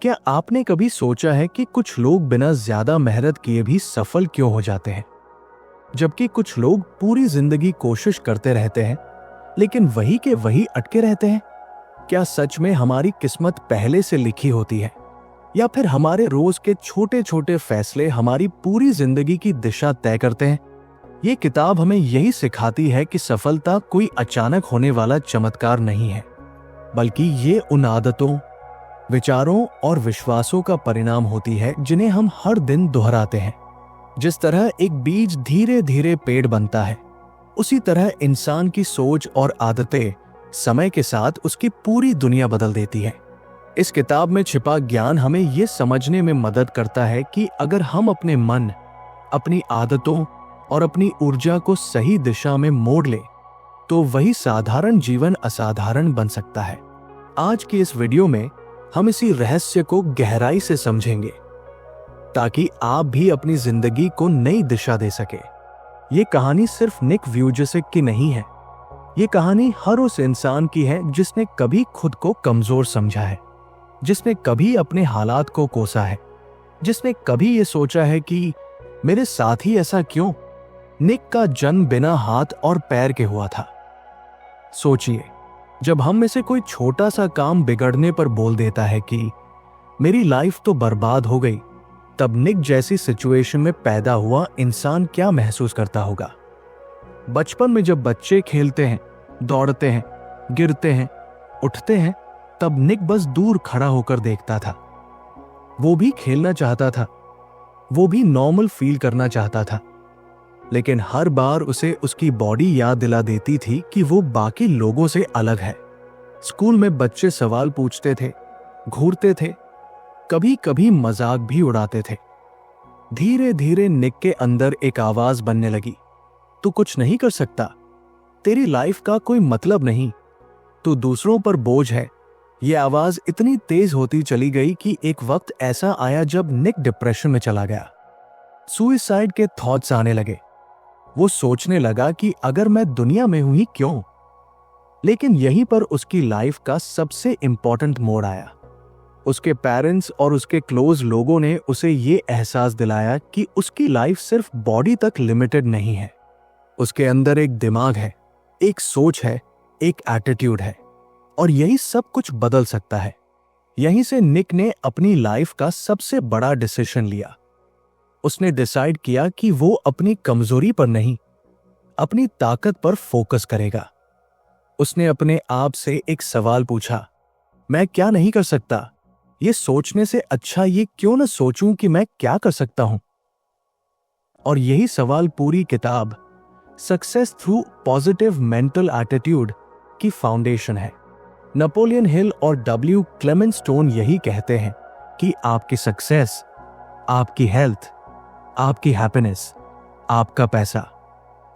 क्या आपने कभी सोचा है कि कुछ लोग बिना ज्यादा मेहनत किए भी सफल क्यों हो जाते हैं, जबकि कुछ लोग पूरी जिंदगी कोशिश करते रहते हैं लेकिन वही के वही अटके रहते हैं? क्या सच में हमारी किस्मत पहले से लिखी होती है, या फिर हमारे रोज के छोटे छोटे फैसले हमारी पूरी जिंदगी की दिशा तय करते हैं? ये किताब हमें यही सिखाती है कि सफलता कोई अचानक होने वाला चमत्कार नहीं है, बल्कि ये उन आदतों, विचारों और विश्वासों का परिणाम होती है जिन्हें हम हर दिन दोहराते हैं। जिस तरह एक बीज धीरे धीरे पेड़ बनता है, उसी तरह इंसान की सोच और आदतें समय के साथ उसकी पूरी दुनिया बदल देती है। इस किताब में छिपा ज्ञान हमें यह समझने में मदद करता है कि अगर हम अपने मन, अपनी आदतों और अपनी ऊर्जा को सही दिशा में मोड़ ले, तो वही साधारण जीवन असाधारण बन सकता है। आज की इस वीडियो में हम इसी रहस्य को गहराई से समझेंगे, ताकि आप भी अपनी जिंदगी को नई दिशा दे सके। ये कहानी सिर्फ निक व्यूजेसिक की नहीं है। ये कहानी हर उस इंसान की है जिसने कभी खुद को कमजोर समझा है, जिसने कभी अपने हालात को कोसा है, जिसने कभी ये सोचा है कि मेरे साथ ही ऐसा क्यों। निक का जन्म बिना हाथ और पैर के हुआ था। सोचिए, जब हम में से कोई छोटा सा काम बिगड़ने पर बोल देता है कि मेरी लाइफ तो बर्बाद हो गई, तब निक जैसी सिचुएशन में पैदा हुआ इंसान क्या महसूस करता होगा? बचपन में जब बच्चे खेलते हैं, दौड़ते हैं, गिरते हैं, उठते हैं, तब निक बस दूर खड़ा होकर देखता था। वो भी खेलना चाहता था, वो भी नॉर्मल फील करना चाहता था, लेकिन हर बार उसे उसकी बॉडी याद दिला देती थी कि वो बाकी लोगों से अलग है। स्कूल में बच्चे सवाल पूछते थे, घूरते थे, कभी कभी मजाक भी उड़ाते थे। धीरे धीरे निक के अंदर एक आवाज बनने लगी, तू कुछ नहीं कर सकता, तेरी लाइफ का कोई मतलब नहीं, तू दूसरों पर बोझ है। ये आवाज इतनी तेज होती चली गई कि एक वक्त ऐसा आया जब निक डिप्रेशन में चला गया। सुइसाइड के थॉट्स आने लगे। वो सोचने लगा कि अगर मैं दुनिया में हूं ही क्यों। लेकिन यहीं पर उसकी लाइफ का सबसे इंपॉर्टेंट मोड़ आया। उसके पेरेंट्स और उसके क्लोज लोगों ने उसे ये एहसास दिलाया कि उसकी लाइफ सिर्फ बॉडी तक लिमिटेड नहीं है। उसके अंदर एक दिमाग है, एक सोच है, एक एटीट्यूड है, और यही सब कुछ बदल सकता है। यहीं से निक ने अपनी लाइफ का सबसे बड़ा डिसीजन लिया। उसने डिसाइड किया कि वो अपनी कमजोरी पर नहीं, अपनी ताकत पर फोकस करेगा। उसने अपने आप से एक सवाल पूछा, मैं क्या नहीं कर सकता? ये सोचने से अच्छा ये क्यों न सोचूं कि मैं क्या कर सकता हूं। और यही सवाल पूरी किताब success through positive mental attitude की फाउंडेशन है। नेपोलियन हिल और डब्ल्यू क्लेमेंट स्टोन यही कहते हैं कि आपकी सक्सेस, आपकी हेल्थ, आपकी हैप्पीनेस, आपका पैसा,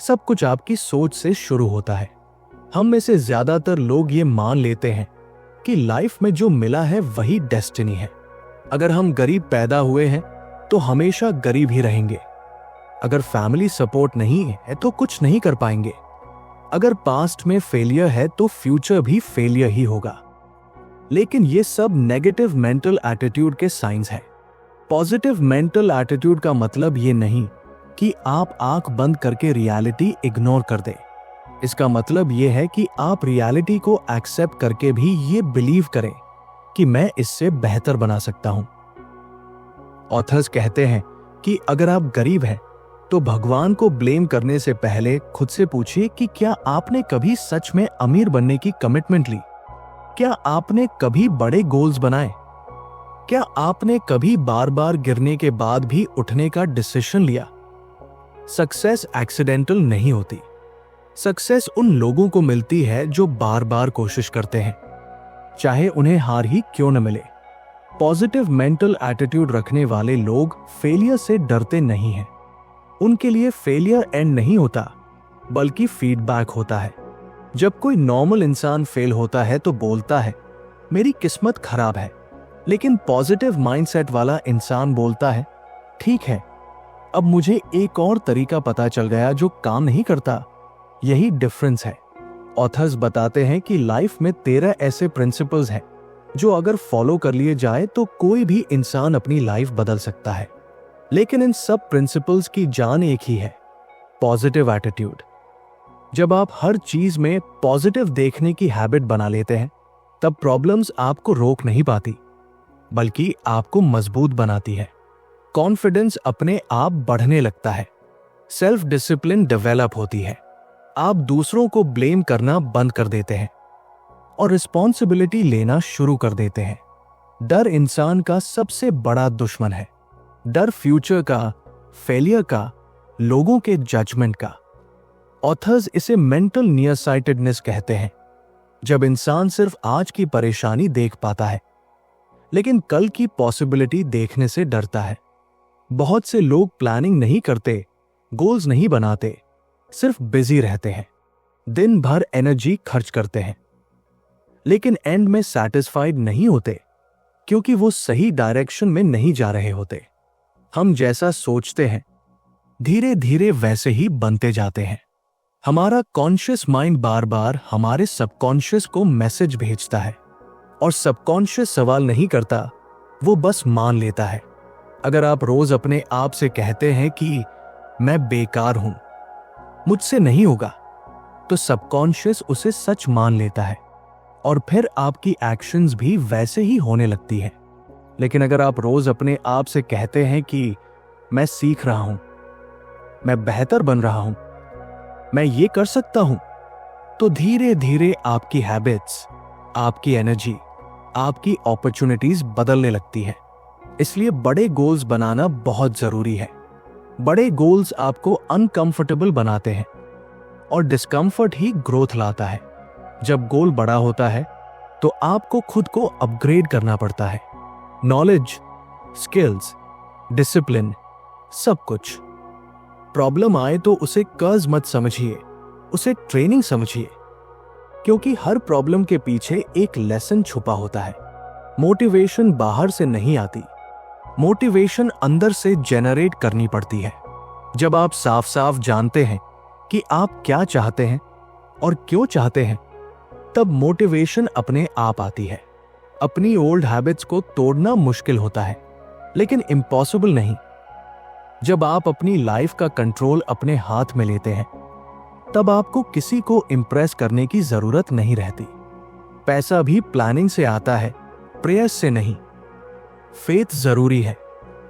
सब कुछ आपकी सोच से शुरू होता है। हम में से ज्यादातर लोग ये मान लेते हैं कि लाइफ में जो मिला है वही डेस्टिनी है। अगर हम गरीब पैदा हुए हैं तो हमेशा गरीब ही रहेंगे। अगर फैमिली सपोर्ट नहीं है तो कुछ नहीं कर पाएंगे। अगर पास्ट में फेलियर है तो फ्यूचर भी फेलियर ही होगा। लेकिन ये सब नेगेटिव मेंटल एटीट्यूड के साइंस है। पॉजिटिव मेंटल एटीट्यूड का मतलब ये नहीं कि आप आंख बंद करके रियलिटी इग्नोर कर दें। इसका मतलब ये है कि आप रियलिटी को एक्सेप्ट करके भी ये बिलीव करें कि मैं इससे बेहतर बना सकता हूं। ऑथर्स कहते हैं कि अगर आप गरीब हैं तो भगवान को ब्लेम करने से पहले खुद से पूछिए कि क्या आपने कभी सच में अमीर बनने की कमिटमेंट ली? क्या आपने कभी बड़े गोल्स बनाए? क्या आपने कभी बार बार गिरने के बाद भी उठने का डिसीजन लिया? सक्सेस एक्सीडेंटल नहीं होती। सक्सेस उन लोगों को मिलती है जो बार बार कोशिश करते हैं, चाहे उन्हें हार ही क्यों न मिले। पॉजिटिव मेंटल एटीट्यूड रखने वाले लोग फेलियर से डरते नहीं हैं। उनके लिए फेलियर एंड नहीं होता, बल्कि फीडबैक होता है। जब कोई नॉर्मल इंसान फेल होता है तो बोलता है मेरी किस्मत खराब है, लेकिन पॉजिटिव माइंडसेट वाला इंसान बोलता है ठीक है, अब मुझे एक और तरीका पता चल गया जो काम नहीं करता। यही डिफरेंस है। ऑथर्स बताते हैं कि लाइफ में 13 ऐसे प्रिंसिपल्स हैं जो अगर फॉलो कर लिए जाए तो कोई भी इंसान अपनी लाइफ बदल सकता है। लेकिन इन सब प्रिंसिपल्स की जान एक ही है, पॉजिटिव एटीट्यूड। जब आप हर चीज में पॉजिटिव देखने की हैबिट बना लेते हैं, तब प्रॉब्लम्स आपको रोक नहीं पाती, बल्कि आपको मजबूत बनाती है। कॉन्फिडेंस अपने आप बढ़ने लगता है, सेल्फ डिसिप्लिन डेवलप होती है, आप दूसरों को ब्लेम करना बंद कर देते हैं और रिस्पॉन्सिबिलिटी लेना शुरू कर देते हैं। डर इंसान का सबसे बड़ा दुश्मन है। डर फ्यूचर का, फेलियर का, लोगों के जजमेंट का। ऑथर्स इसे मेंटल नियरसाइटेडनेस कहते हैं, जब इंसान सिर्फ आज की परेशानी देख पाता है लेकिन कल की पॉसिबिलिटी देखने से डरता है। बहुत से लोग प्लानिंग नहीं करते, गोल्स नहीं बनाते, सिर्फ बिजी रहते हैं, दिन भर एनर्जी खर्च करते हैं, लेकिन एंड में सैटिस्फाइड नहीं होते क्योंकि वो सही डायरेक्शन में नहीं जा रहे होते। हम जैसा सोचते हैं धीरे धीरे वैसे ही बनते जाते हैं। हमारा कॉन्शियस माइंड बार बार हमारे सबकॉन्शियस को मैसेज भेजता है और सबकॉन्शियस सवाल नहीं करता, वो बस मान लेता है। अगर आप रोज अपने आप से कहते हैं कि मैं बेकार हूं, मुझसे नहीं होगा, तो सबकॉन्शियस उसे सच मान लेता है और फिर आपकी एक्शंस भी वैसे ही होने लगती है। लेकिन अगर आप रोज अपने आप से कहते हैं कि मैं सीख रहा हूं, मैं बेहतर बन रहा हूं, मैं ये कर सकता हूं, तो धीरे धीरे आपकी हैबिट्स, आपकी एनर्जी, आपकी अपॉर्चुनिटीज बदलने लगती है। इसलिए बड़े गोल्स बनाना बहुत जरूरी है। बड़े गोल्स आपको अनकंफर्टेबल बनाते हैं और डिस्कंफर्ट ही ग्रोथ लाता है। जब गोल बड़ा होता है तो आपको खुद को अपग्रेड करना पड़ता है। नॉलेज, स्किल्स, डिसिप्लिन, सब कुछ। प्रॉब्लम आए तो उसे कर्ज मत समझिए, उसे ट्रेनिंग समझिए, क्योंकि हर प्रॉब्लम के पीछे एक लेसन छुपा होता है। मोटिवेशन बाहर से नहीं आती, मोटिवेशन अंदर से जेनरेट करनी पड़ती है। जब आप साफ साफ जानते हैं कि आप क्या चाहते हैं और क्यों चाहते हैं, तब मोटिवेशन अपने आप आती है। अपनी ओल्ड हैबिट्स को तोड़ना मुश्किल होता है, लेकिन इम्पॉसिबल नहीं। जब आप अपनी लाइफ का कंट्रोल अपने हाथ में लेते हैं, तब आपको किसी को इम्प्रेस करने की जरूरत नहीं रहती। पैसा भी प्लानिंग से आता है, प्रेयर्स से नहीं। फेथ जरूरी है,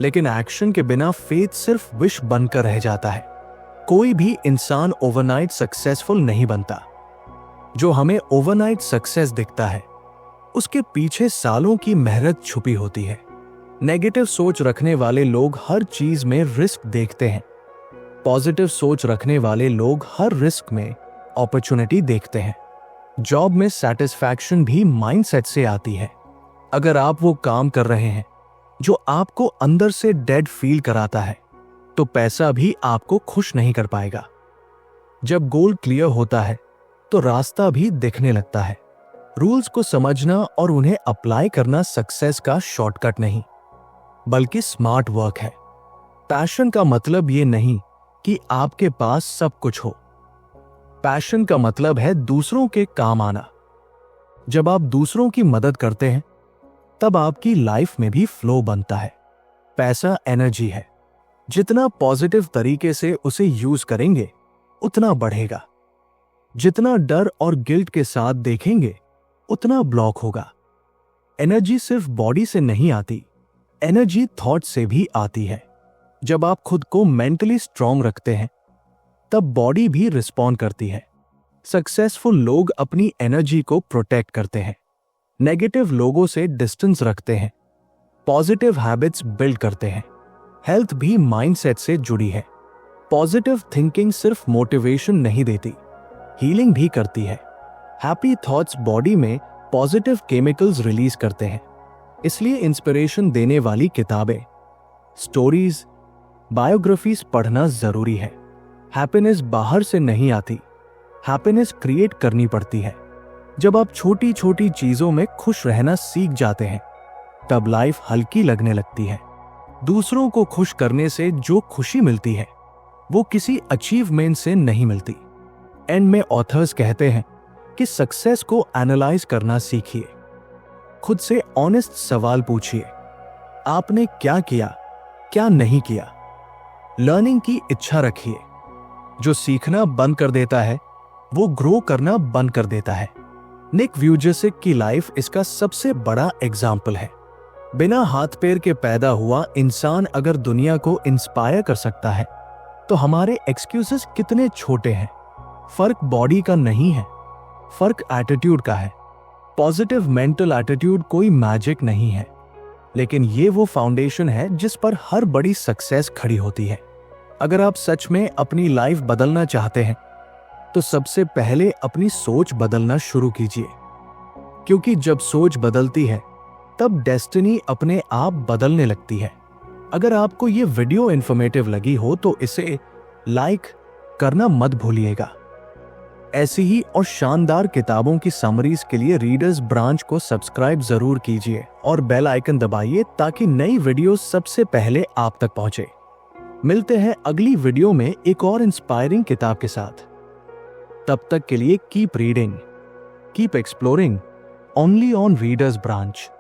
लेकिन एक्शन के बिना फेथ सिर्फ विश बनकर रह जाता है। कोई भी इंसान ओवरनाइट सक्सेसफुल नहीं बनता। जो हमें ओवरनाइट सक्सेस दिखता है, उसके पीछे सालों की मेहनत छुपी होती है। नेगेटिव सोच रखने वाले लोग हर चीज में रिस्क देखते हैं। पॉजिटिव सोच रखने वाले लोग हर रिस्क में अपॉर्चुनिटी देखते हैं। जॉब में सैटिस्फैक्शन भी माइंडसेट से आती है। अगर आप वो काम कर रहे हैं जो आपको अंदर से डेड फील कराता है, तो पैसा भी आपको खुश नहीं कर पाएगा। जब गोल क्लियर होता है तो रास्ता भी दिखने लगता है। रूल्स को समझना और उन्हें अप्लाई करना सक्सेस का शॉर्टकट नहीं, बल्कि स्मार्ट वर्क है। पैशन का मतलब ये नहीं कि आपके पास सब कुछ हो। पैशन का मतलब है दूसरों के काम आना। जब आप दूसरों की मदद करते हैं, तब आपकी लाइफ में भी फ्लो बनता है। पैसा एनर्जी है, जितना पॉजिटिव तरीके से उसे यूज करेंगे उतना बढ़ेगा। जितना डर और गिल्ट के साथ देखेंगे उतना ब्लॉक होगा। एनर्जी सिर्फ बॉडी से नहीं आती, एनर्जी थॉट से भी आती है। जब आप खुद को मेंटली स्ट्रांग रखते हैं, तब बॉडी भी रिस्पॉन्ड करती है। सक्सेसफुल लोग अपनी एनर्जी को प्रोटेक्ट करते हैं, नेगेटिव लोगों से डिस्टेंस रखते हैं, पॉजिटिव हैबिट्स बिल्ड करते हैं। हेल्थ भी माइंडसेट से जुड़ी है। पॉजिटिव थिंकिंग सिर्फ मोटिवेशन नहीं देती, हीलिंग भी करती है। हैप्पी थॉट्स बॉडी में पॉजिटिव केमिकल्स रिलीज करते हैं। इसलिए इंस्पिरेशन देने वाली किताबें, स्टोरीज, बायोग्राफीज पढ़ना जरूरी है। हैप्पीनेस बाहर से नहीं आती, हैप्पीनेस क्रिएट करनी पड़ती है। जब आप छोटी छोटी चीजों में खुश रहना सीख जाते हैं, तब लाइफ हल्की लगने लगती है। दूसरों को खुश करने से जो खुशी मिलती है, वो किसी अचीवमेंट से नहीं मिलती। एंड में ऑथर्स कहते हैं कि सक्सेस को एनालाइज करना सीखिए। खुद से ऑनेस्ट सवाल पूछिए, आपने क्या किया, क्या नहीं किया। लर्निंग की इच्छा रखिए। जो सीखना बंद कर देता है वो ग्रो करना बंद कर देता है। निक व्यूजेसिक की लाइफ इसका सबसे बड़ा एग्जाम्पल है। बिना हाथ पैर के पैदा हुआ इंसान अगर दुनिया को इंस्पायर कर सकता है तो हमारे एक्सक्यूजेस कितने छोटे हैं। फर्क बॉडी का नहीं है, फर्क एटीट्यूड का है। पॉजिटिव मेंटल एटीट्यूड कोई मैजिक नहीं है, लेकिन ये वो फाउंडेशन है जिस पर हर बड़ी सक्सेस खड़ी होती है। अगर आप सच में अपनी लाइफ बदलना चाहते हैं तो सबसे पहले अपनी सोच बदलना शुरू कीजिए, क्योंकि जब सोच बदलती है तब डेस्टिनी अपने आप बदलने लगती है। अगर आपको ये वीडियो इन्फॉर्मेटिव लगी हो तो इसे लाइक करना मत भूलिएगा। ऐसी ही और शानदार किताबों की समरीज के लिए रीडर्स ब्रांच को सब्सक्राइब जरूर कीजिए और बेल आइकन दबाइए ताकि नई वीडियो सबसे पहले आप तक पहुंचे। मिलते हैं अगली वीडियो में एक और इंस्पायरिंग किताब के साथ। तब तक के लिए keep reading, keep exploring, only on readers branch.